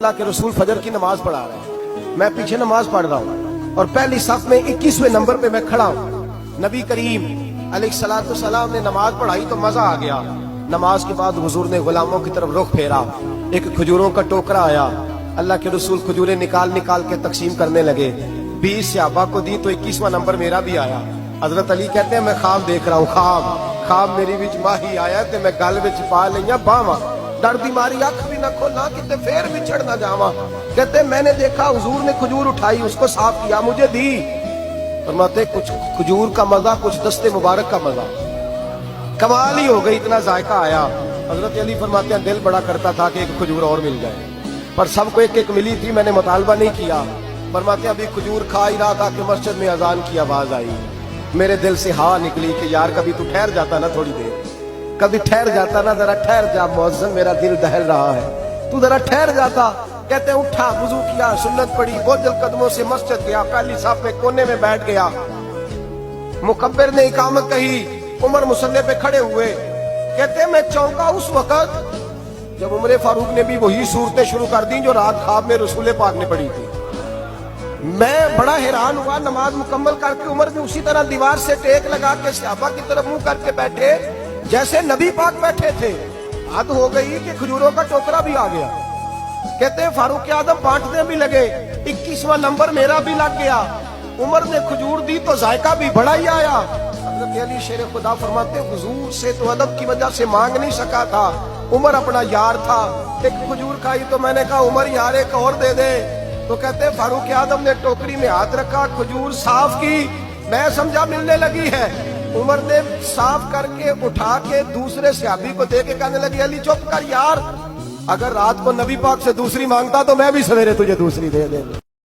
اللہ کے رسول فجر کی نماز پڑھا رہے ہیں، میں پیچھے نماز پڑھ رہا ہوں اور پہلی صف میں 21ویں نمبر پہ میں کھڑا ہوں۔ نبی کریم علیہ الصلوۃ والسلام نے نماز پڑھائی تو مزہ آ گیا۔ نماز کے بعد حضور نے غلاموں کی طرف رخ پھیرا، ایک کھجوروں کا ٹوکرا آیا، اللہ کے رسول کھجوریں نکال نکال کے تقسیم کرنے لگے۔ 20 صحابہ کو دی تو 21واں نمبر میرا بھی آیا۔ حضرت علی کہتے ہیں میں خواب دیکھ رہا ہوں، خواب میری وچ ماہی آیا تے میں گل وچ پا لئیاں باواں، ڈر بیماری اکھ بھی نہ کھولا کتے پھر بھی چڑھ نہ جاواں۔ کہتے میں نے دیکھا حضور نے کھجور اٹھائی، اس کو صاف کیا، مجھے دی۔ فرماتے کچھ کھجور کا مزہ، کچھ دست مبارک کا مزہ، کمال ہی ہو گئی، اتنا ذائقہ آیا۔ حضرت علی فرماتے ہیں دل بڑا کرتا تھا کہ ایک کھجور اور مل جائے، پر سب کو ایک ایک ملی تھی، میں نے مطالبہ نہیں کیا۔ فرماتے ہیں ابھی کھجور کھا ہی رہا تھا کہ مسجد میں اذان کی آواز آئی، میرے دل سے ہاں نکلی کہ یار کبھی تو ٹھہر جاتا نا، تھوڑی دیر کبھی ٹھہر جاتا نا، ذرا ٹھہر جا مؤذن، میرا دل دہل رہا ہے، تو ذرا ٹھہر جاتا۔ کہتے ہیں اٹھا، وضو کیا، سنت پڑھی، بوجھل قدموں سے مسجد گیا، پہلی صف میں کونے میں بیٹھ گیا۔ مکبر نے اقامت کہی، عمر مصلی پہ کھڑے ہوئے۔ کہتے ہیں میں چونکا اس وقت جب عمر فاروق نے بھی وہی صورتیں شروع کر دی جو رات خواب میں رسول پاک نے پڑھی تھی۔ میں بڑا حیران ہوا، نماز مکمل کر کے عمر نے اسی طرح دیوار سے ٹیک لگا کے صحابہ کی طرف منہ کر کے بیٹھے جیسے نبی پاک بیٹھے تھے۔ حد ہو گئی کہ کھجوروں کا ٹوکرا بھی آ گیا۔ کہتے ہیں فاروق اعظم بانٹنے بھی لگے، 21واں نمبر میرا بھی لگ گیا۔ عمر نے کھجور دی تو ذائقہ بھی بڑا ہی آیا۔ حضرت علی شیر خدا فرماتے حضور سے تو ادب کی وجہ سے مانگ نہیں سکا تھا، عمر اپنا یار تھا۔ ایک کھجور کھائی تو میں نے کہا عمر یار ایک اور دے دے، تو کہتے ہیں فاروق اعظم نے ٹوکری میں ہاتھ رکھا، کھجور صاف کی، میں سمجھا ملنے لگی ہے۔ عمر نے صاف کر کے اٹھا کے دوسرے صحابی کو دے کے کہنے لگی علی چپ کر یار، اگر رات کو نبی پاک سے دوسری مانگتا تو میں بھی سویرے تجھے دوسری دے دے۔